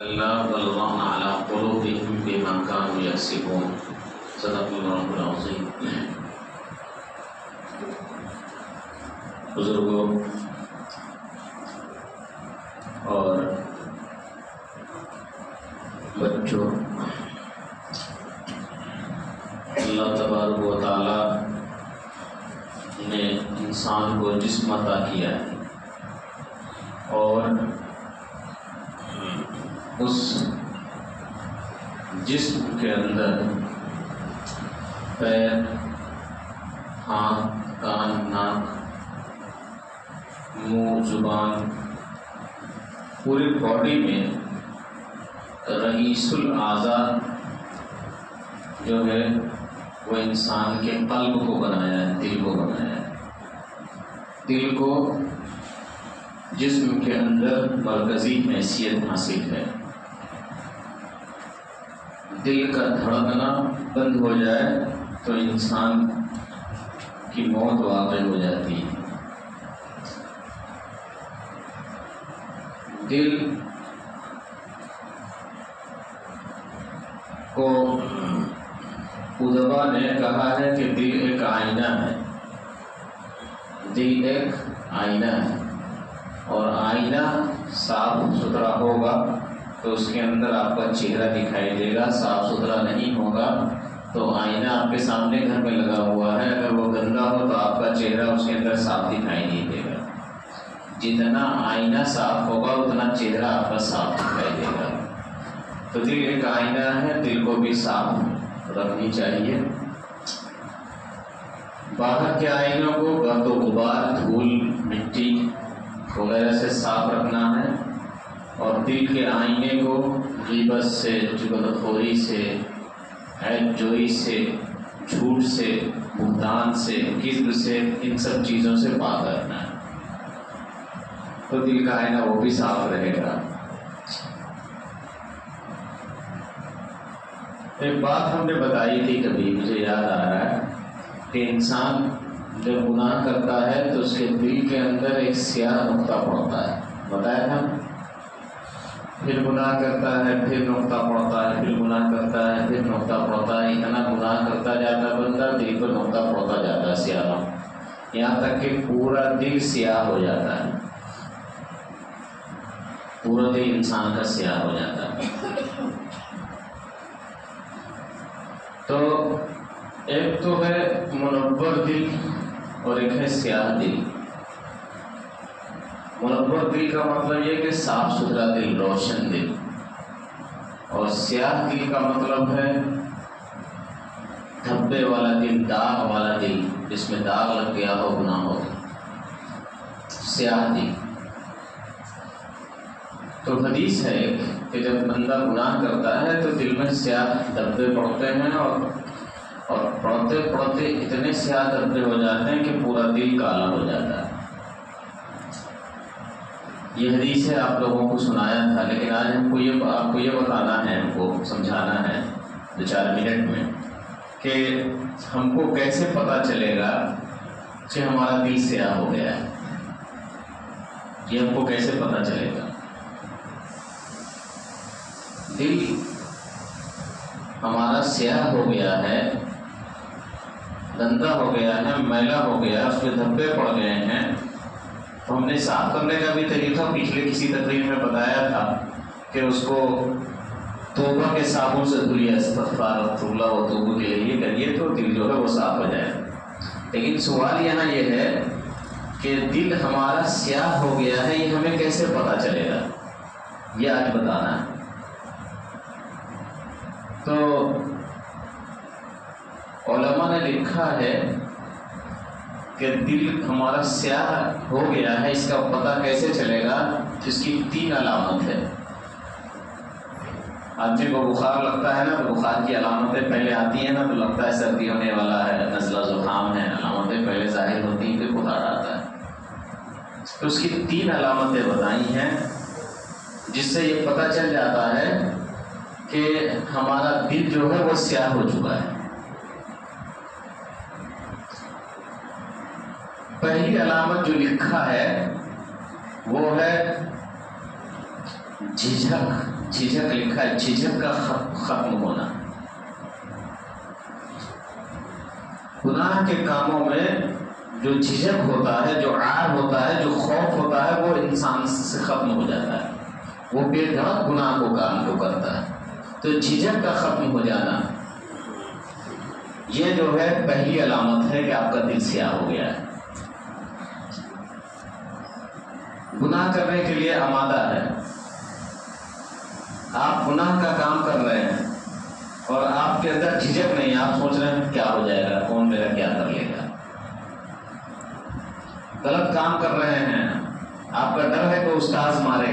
اللہ بلغنا علی قلوبہم بما کانوا یکسبون۔ صدق اللہ العظیم۔ بزرگوں اور بچوں، اللہ تبارک و تعالی نے انسان کو جسم عطا کیا ہے اور اس جسم کے اندر پیر، ہاتھ، کان، ناک، منہ، زبان، پوری باڈی میں رئیس الاعضاء جو ہے وہ انسان کے قلب کو بنایا ہے، دل کو بنایا ہے۔ دل کو جسم کے اندر مرکزی حیثیت حاصل ہے۔ دل کا دھڑکنا بند ہو جائے تو انسان کی موت واقع ہو جاتی ہے۔ دل کو ادبا نے کہا ہے کہ دل ایک آئینہ ہے، دل ایک آئینہ ہے، اور آئینہ صاف ستھرا ہوگا تو اس کے اندر آپ کا چہرہ دکھائی دے گا، صاف ستھرا نہیں ہوگا تو آئینہ آپ کے سامنے گھر میں لگا ہوا ہے، اگر وہ گندا ہو تو آپ کا چہرہ اس کے اندر صاف دکھائی نہیں دے گا۔ جتنا آئینہ صاف ہوگا اتنا چہرہ آپ کا صاف دکھائی دے گا۔ تو دل ایک آئینہ ہے، دل کو بھی صاف رکھنی چاہیے۔ باہر کے آئینوں کو گرد و غبار، دھول، مٹی وغیرہ سے صاف رکھنا ہے، اور دل کے آئینے کو غیبت سے، چغلخوری سے، عیب جوئی سے، جھوٹ سے، بہتان سے، کذب سے، ان سب چیزوں سے پاک رکھنا ہے، تو دل کا آئینہ وہ بھی صاف رہے گا۔ ایک بات ہم نے بتائی تھی کبھی، مجھے یاد آ رہا ہے کہ انسان جب گناہ کرتا ہے تو اس کے دل کے اندر ایک سیاہ نقطہ پڑتا ہے، بتایا تھا۔ پھر گناہ کرتا ہے، پھر نقطہ پڑتا ہے، پھر گناہ کرتا ہے، پھر نقطہ پڑتا ہے، اتنا گناہ کرتا جاتا بندہ، دل پر نقطہ پڑتا جاتا ہے سیاہ، یہاں تک کہ پورا دل سیاہ ہو جاتا ہے، پورا دل انسان کا سیاہ ہو جاتا ہے۔ تو ایک تو ہے منور دل اور ایک ہے سیاہ دل۔ منور دل کا مطلب یہ کہ صاف ستھرا دل، روشن دل، اور سیاہ دل کا مطلب ہے دھبے والا دل، داغ والا دل، جس میں داغ لگ گیا ہو گناہوں کا، سیاہ دل۔ تو حدیث ہے کہ جب بندہ گناہ کرتا ہے تو دل میں سیاہ دھبے پڑتے ہیں، اور پڑھتے پڑھتے اتنے سیاہ دھبے ہو جاتے ہیں کہ پورا دل کالا ہو جاتا ہے۔ یہ حدیث ہے، آپ لوگوں کو سنایا تھا، لیکن آج ہم کو آپ کو یہ بتانا ہے، ہم کو سمجھانا ہے 2-4 منٹ میں کہ ہم کو کیسے پتہ چلے گا کہ ہمارا دل سیاہ ہو گیا ہے۔ یہ ہم کو کیسے پتہ چلے گا؟ دل ہمارا سیاہ ہو گیا ہے، گندا ہو گیا ہے، میلا ہو گیا، اس پہ دھبے پڑ گئے ہیں، تو ہم نے صاف کرنے کا بھی طریقہ پچھلے کسی تقریر میں بتایا تھا کہ اس کو توبہ کے صابن سے دھلیے، استغفار اللہ و توبہ الیہ کریے تو دل جو ہے وہ صاف ہو جائے۔ لیکن سوال یہاں یہ ہے کہ دل ہمارا سیاہ ہو گیا ہے، یہ ہمیں کیسے پتہ چلے گا، یہ آج بتانا ہے۔ تو علماء نے لکھا ہے کہ دل ہمارا سیاہ ہو گیا ہے، اس کا پتہ کیسے چلے گا؟ اس کی 3 علامت ہے۔ آدمی کو بخار لگتا ہے نا تو بخار کی علامتیں پہلے آتی ہیں نا، تو لگتا ہے سردی ہونے والا ہے، نزلہ زکام ہے، علامتیں پہلے ظاہر ہوتی ہیں، پھر بخار آتا ہے۔ تو اس کی 3 علامتیں بتائی ہیں جس سے یہ پتہ چل جاتا ہے کہ ہمارا دل جو ہے وہ سیاہ ہو چکا ہے۔ پہلی علامت جو لکھا ہے وہ ہے جھجھک، جھجک لکھا ہے، جھجک کا ختم ہونا. گناہ کے کاموں میں جو جھجک ہوتا ہے، جو عار ہوتا ہے، جو خوف ہوتا ہے، وہ انسان سے ختم ہو جاتا ہے. وہ بے دھڑک گناہ کو کام کو کرتا ہے. تو جھجک کا ختم ہو جانا یہ جو ہے پہلی علامت ہے کہ آپ کا دل سیاہ ہو گیا ہے. گناہ کرنے کے لیے آمادہ ہے. آپ گناہ کا کام کر رہے ہیں اور آپ کے اندر جھجک نہیں، آپ سوچ رہے ہیں کیا ہو جائے گا، کون میرا کیا کر لے گا. غلط کام کر رہے ہیں، آپ کا ڈر ہے کہ استاذ ماریں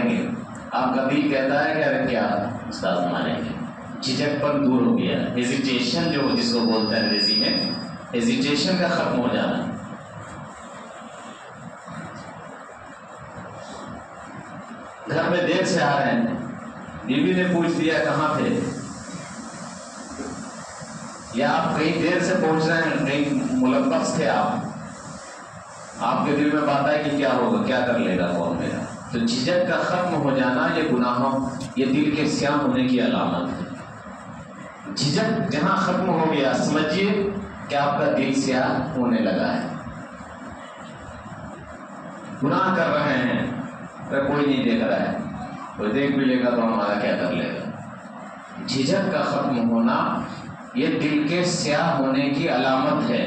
گے. آپ کا دل کہتا ہے کہ ارے کیا استاذ ماریں گے. جھجک پر دور ہو گیا. ہیزیٹیشن جو جس کو بولتے ہیں انگریزی میں، ہیزیٹیشن کا ختم ہو جانا. گھر میں دیر سے آ رہے ہیں، بیوی نے پوچھ دیا کہاں تھے، یا آپ کہیں دیر سے پہنچ رہے ہیں، کہیں ملبس تھے آپ کے دل میں بات ہے کہ کیا ہوگا، کیا کر لے گا کون میرا. تو جھجک کا ختم ہو جانا یہ گناہوں، یہ دل کے سیاہ ہونے کی علامت ہے. جھجک جہاں ختم ہو گیا سمجھیے کہ آپ کا دل سیاہ ہونے لگا ہے. گناہ کر رہے ہیں کوئی نہیں دیکھ رہا ہے، کوئی دیکھ بھی لے گا تو ہمارا کیا کر لے گا. جھجک کا ختم ہونا یہ دل کے سیاہ ہونے کی علامت ہے.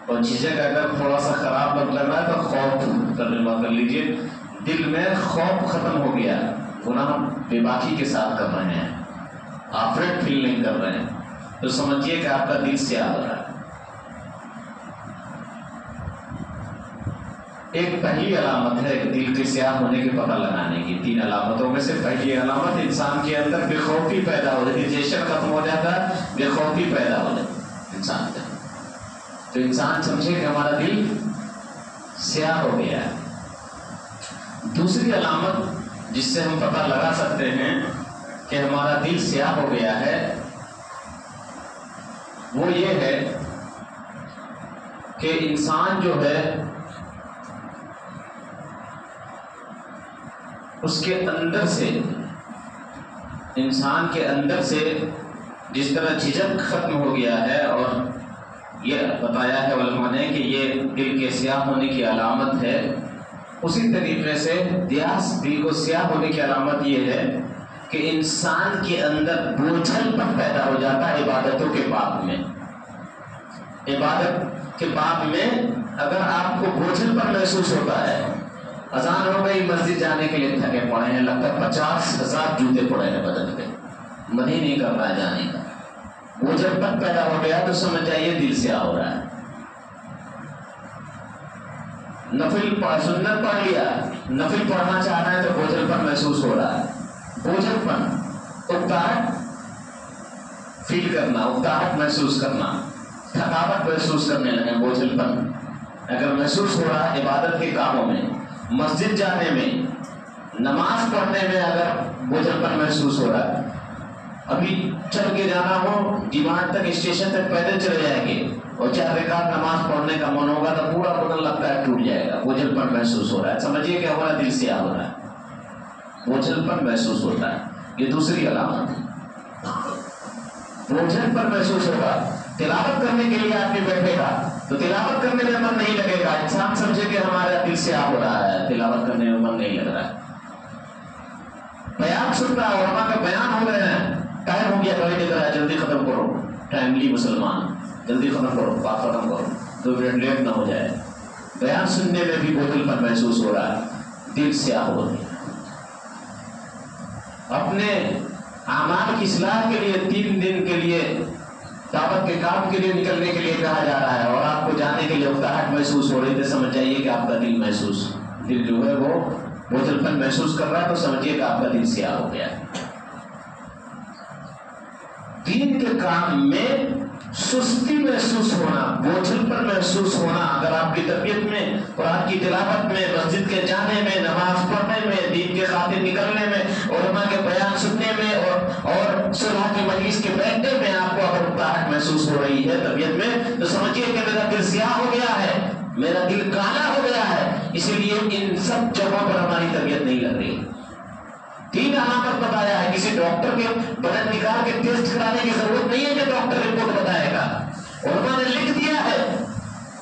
اور جھجک اگر تھوڑا سا خراب لگ رہا ہے تو خوف ترجمہ کر لیجیے. دل میں خوف ختم ہو گیا، گناہ بے باکی کے ساتھ کر رہے ہیں، آفریٹ فیل نہیں کر رہے ہیں، تو سمجھیے کہ آپ کا دل سیاہ ہو رہا ہے. ایک پہلی علامت ہے دل کے سیاہ ہونے کے پتہ لگانے کی. 3 علامتوں میں سے پہلی علامت انسان کے اندر بے خوفی پیدا ہو جاتی ہے. ہیزیٹیشن ختم ہو جاتا ہے، بے خوفی پیدا ہو جاتی ہے انسان کے. تو انسان سمجھے کہ ہمارا دل سیاہ ہو گیا ہے. دوسری علامت جس سے ہم پتہ لگا سکتے ہیں کہ ہمارا دل سیاہ ہو گیا ہے وہ یہ ہے کہ انسان جو ہے اس کے اندر سے، انسان کے اندر سے جس طرح جھجک ختم ہو گیا ہے، اور یہ بتایا ہے علماء نے کہ یہ دل کے سیاہ ہونے کی علامت ہے، اسی طریقے سے دل کو سیاہ ہونے کی علامت یہ ہے کہ انسان کے اندر بوجھل پن پیدا ہو جاتا ہے عبادتوں کے باب میں. عبادت کے باب میں اگر آپ کو بوجھل پن محسوس ہوتا ہے، اذان ہو گئی، مسجد جانے کے لیے تھکے پڑے ہیں، لگتا ہے 50,000 جوتے پڑے ہیں بدن پہ، من ہی نہیں کر رہا ہے جانے کا. بوجھل پن پیدا ہو گیا تو سمجھ جائیے دل سیاہ ہو رہا ہے. نفل سنت پڑھ لیا، نفل پڑھنا چاہ رہے ہیں تو بوجھل پن محسوس ہو رہا ہے. بوجھل پن، اکتاہٹ فیل کرنا، اکتاہٹ محسوس کرنا، تھکاوٹ محسوس کرنے لگے. بوجھل پن اگر محسوس ہو رہا ہے عبادت کے کاموں میں، مسجد جانے میں، نماز پڑھنے میں اگر بوجھل پن محسوس ہو رہا ہے، ابھی چل کے جانا ہو ڈیمانڈ تک، اسٹیشن تک پیدل چلے جائیں گے اور 4 رکعت نماز پڑھنے کا من ہوگا تو پورا بدن لگتا ہے ٹوٹ جائے گا. بوجھل پن محسوس ہو رہا ہے، سمجھیے کہ ہمارا دل سیاہ ہو رہا ہے. بوجھل پن محسوس ہوتا ہے، یہ دوسری علامت ہے. بوجھل پن محسوس ہوگا. تلاوت کرنے کے لیے آدمی بیٹھے گا تو تلاوت کرنے میں من نہیں لگے گا. انسان سمجھے کہ ہمارا دل سیاہ ہو رہا ہے، تلاوت کرنے میں من نہیں لگ رہا ہے. بیان سنتا ہے، علماء کا بیان ہو رہے ہیں، ٹائم ہو گیا، گھڑی دے رہا ہے، جلدی ختم کرو، ٹائملی مسلمان، جلدی ختم کرو، بات ختم کرو، 2 منٹ لیٹ نہ ہو جائے. بیان سننے میں بھی بوجھل پن محسوس ہو رہا ہے، دل سیاہ ہو گیا. اپنے اعمال کی اصلاح کے لیے 3 دن کے لیے دعوت کے کام کے لیے نکلنے کے لیے کہا جا رہا ہے اور آپ کو جانے کے لیے اکتاہٹ محسوس ہو رہی ہے، سمجھ جائیے کہ آپ کا دل جو ہے وہ بوجھل پن محسوس کر رہا ہے، تو سمجھیے کہ آپ کا دل سیاہ ہو گیا ہے. دین کے کام میں سستی محسوس ہونا، بوجھل پن محسوس ہونا، اگر آپ کی طبیعت میں، قرآن کی تلاوت میں، مسجد کے جانے میں، نماز پڑھنے میں، دین کے خاطر نکلنے میں، علماء کے بیان سننے میں اور صلح کی مجلس کے بیٹھنے میں آپ کو اگر اکتاہٹ محسوس ہو رہی ہے طبیعت میں، تو سمجھیے کہ میرا دل سیاہ ہو گیا ہے، میرا دل کالا ہو گیا ہے. اسی لیے ان سب جگہوں پر ہماری طبیعت نہیں لگ رہی. 3 علامت بتایا ہے. کسی ڈاکٹر کے بدن نکال کے ٹیسٹ کرانے کی ضرورت نہیں ہے کہ ڈاکٹر رپورٹ بتائے گا. علماء نے لکھ دیا ہے.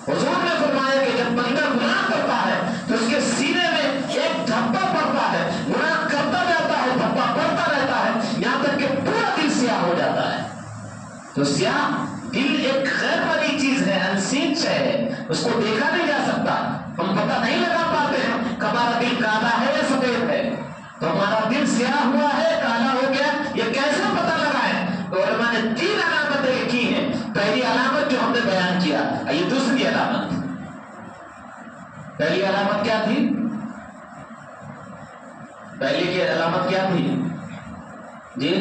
حضور نے فرمایا کہ جب بندہ گناہ کرتا ہے تو اس کے سینے میں ایک دھبا پڑتا ہے. گناہ کرتا جاتا ہے, دھبا پڑتا رہتا ہے, یہاں تک کہ پورا دل سیاہ ہو جاتا ہے. تو سیاہ دل ایک غیر والی چیز ہے, انسین ہے, اس کو دیکھا نہیں جا سکتا. ہم پتہ نہیں لگا پاتے ہیں کہ ہمارا دل کالا ہے یا سفید ہے. تو ہمارا دل سیاہ ہوا ہے, کالا ہو گیا, یہ کیسے پتہ لگائیں؟ تو علماء نے 3 علامتیں کی ہیں. پہلی علامت جو ہم نے بیان کیا, یہ دوسری علامت. پہلی علامت کیا تھی؟ پہلی کی علامت کیا تھی جی؟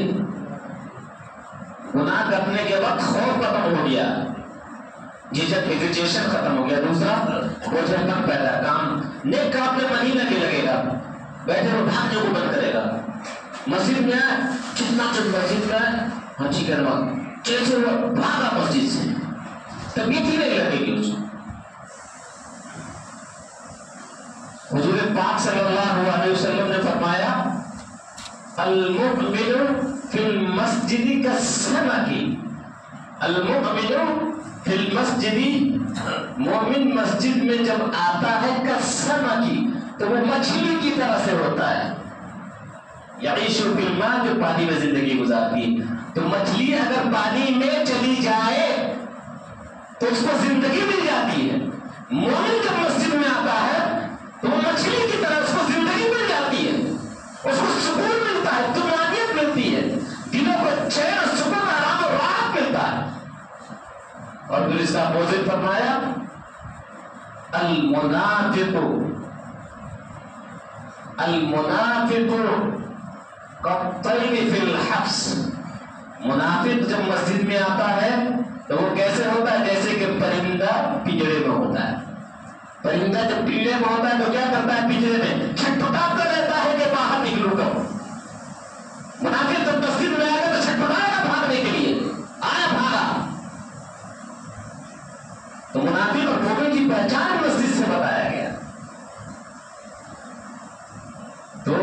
گناہ کرنے کے وقت خوف ختم ہو گیا, جھجک ہیزیٹیشن ختم ہو گیا. دوسرا بوجھل پن پیدا, کام نیک کام میں من ہی لگے گا, بیٹھے وہ بھاگنے کو بند کرے گا. مسجد میں کتنا چند مسجد میں ہاں جی کروا جیسے وہ بھاگا مسجد سے, طبیعت ہی نہیں لگے گی اس کو. حضور پاک صلی اللہ علیہ وسلم نے فرمایا المؤمن فی المسجد کالسمک. المؤمن فی المسجد, مومن مسجد میں جب آتا ہے کالسمک تو وہ مچھلی کی طرح سے ہوتا ہے. یعیش فی الماء, جو پانی میں زندگی گزارتی. تو مچھلی اگر پانی میں چلی جائے تو اس کو زندگی مل جاتی ہے. مومن جب مسجد میں آتا ہے تو وہ مچھلی کی طرح اس کو زندگی مل جاتی ہے, اس کو سکون ملتا ہے, طمانینت ملتی ہے, دلوں کو چین, سکون, آرام اور راحت ملتا ہے. اور پھر اس کا اپوزٹ فرمایا المنافق کالطیر فی الحبس. منافق جب مسجد میں آتا ہے تو وہ کیسے ہوتا ہے؟ جیسے کہ پرندہ پنجرے میں ہوتا ہے. پرندہ جب پنجرے میں ہوتا ہے تو کیا کرتا ہے؟ پنجرے میں چھٹپٹاتا رہتا ہے کہ باہر نکلوں گا. منافق جب مسجد میں آئے گا تو چھٹپٹائے گا بھاگنے کے لیے, آیا بھاگا. تو منافق اور مومن کی پہچان مسجد سے بتایا گیا. تو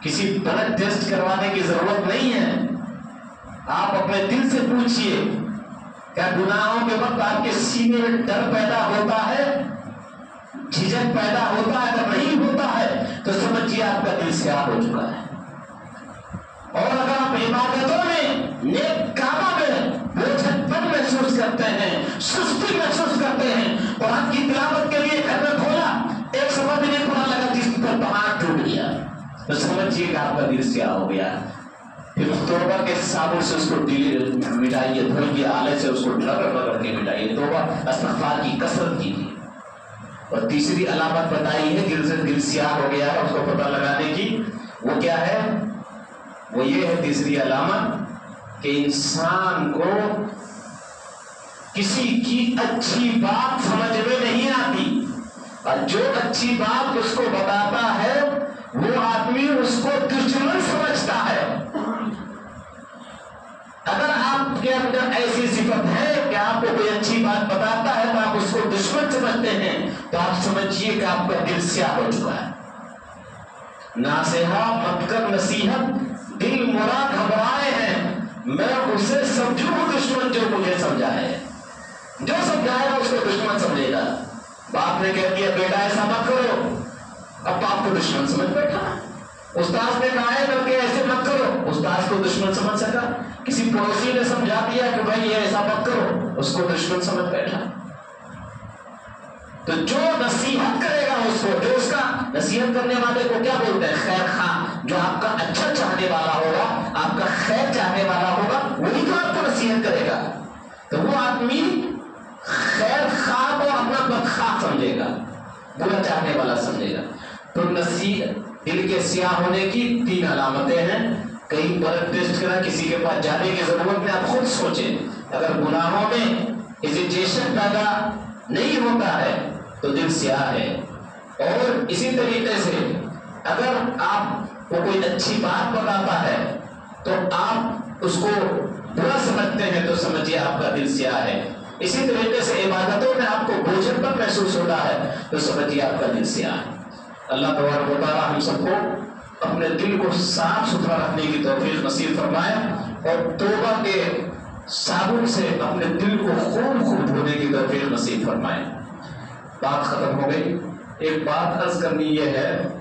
کسی بلڈ ٹیسٹ کروانے کی ضرورت نہیں ہے. آپ اپنے دل سے پوچھئے کیا گناہوں کے وقت آپ کے سینے میں ڈر پیدا ہوتا ہے, جھجک پیدا ہوتا ہے؟ اگر نہیں ہوتا ہے تو سمجھیے آپ کا دل سیاہ ہو چکا ہے. اور اگر آپ عبادتوں میں, نیک کاموں میں بوجھل پن محسوس کرتے ہیں, سستی محسوس کرتے ہیں, قرآن کی تلاوت کے لیے گھر میں کھولا, ایک صفحہ بھی نہیں پڑھا, لگا جس پر پہاڑ ٹوٹ گیا, تو سمجھیے کہ آپ کا دل سیاہ ہو گیا. پھر توبہ کے صابن سے اس کو مٹائیے, دھوئیے, آلے سے اس کو رگڑ کے مٹائیے. توبہ استغفار کی کثرت کیجیے. اور تیسری علامت بتائی ہے دل سے دل سیاہ ہو گیا ہے, اس کو پتہ لگانے کی. وہ کیا ہے؟ وہ یہ ہے تیسری علامت کہ انسان کو کسی کی اچھی بات سمجھ میں نہیں آتی, اور جو اچھی بات اس کو بتاتا ہے وہ آدمی اس کو دشمن سمجھتا ہے. اگر آپ کے اندر ایسی صفت ہے کہ آپ کو کوئی اچھی بات بتاتا ہے تو آپ اس کو دشمن سمجھتے ہیں, تو آپ سمجھیے کہ آپ کا دل سیاہ ہو چکا ہے. ناصحہ مت کر نصیحت, دل مراد گھبرائے ہیں, میں اسے سمجھوں دشمن جو مجھے سمجھائے. جو سمجھائے گا اس کو دشمن سمجھے گا. باپ نے کہہ دیا بیٹا ایسا مت کرو, اب باپ کو دشمن سمجھ بیٹھا. استاد نے کہا ہے کہ ایسے مت کرو, استاد کو دشمن سمجھ سکا. کسی پڑوسی نے سمجھا دیا کہ بھائی یہ ایسا مت کرو, اس کو دشمن سمجھ بیٹھا. تو جو نصیحت کرے گا اس کو, جو اس کا نصیحت کرنے والے کو کیا بولتے ہیں؟ خیر خواہ. جو آپ کا اچھا چاہنے والا ہوگا, آپ کا خیر چاہنے والا ہوگا, وہی تو آپ کو نصیحت کرے گا. تو وہ آدمی خیر خواہ کو اپنا بدخواہ سمجھے گا, برا چاہنے والا سمجھے گا. تو نصیحت دل کے سیاہ ہونے کی 3 علامتیں ہیں. کہیں بلڈ ٹیسٹ کرا, کسی کے پاس جانے کی ضرورت نہیں. آپ خود سوچیں, اگر گناہوں میں ہیزیٹیشن پیدا نہیں ہوتا ہے تو دل سیاہ ہے. اور اسی طریقے سے اگر آپ کو کوئی اچھی بات بتاتا ہے تو آپ اس کو برا سمجھتے ہیں تو سمجھیے آپ کا دل سیاہ ہے. اسی طریقے سے عبادتوں میں آپ کو بوجھل محسوس ہوتا ہے تو سمجھیے آپ کا دل سیاہ ہے. اللہ تبارک و تعالی ہم سب کو اپنے دل کو صاف ستھرا رکھنے کی توفیق نصیب فرمائے اور توبہ کے صابن سے اپنے دل کو خوب دھونے کی توفیق نصیب فرمائے۔ بات ختم ہو گئی۔ ایک بات عرض کرنی یہ ہے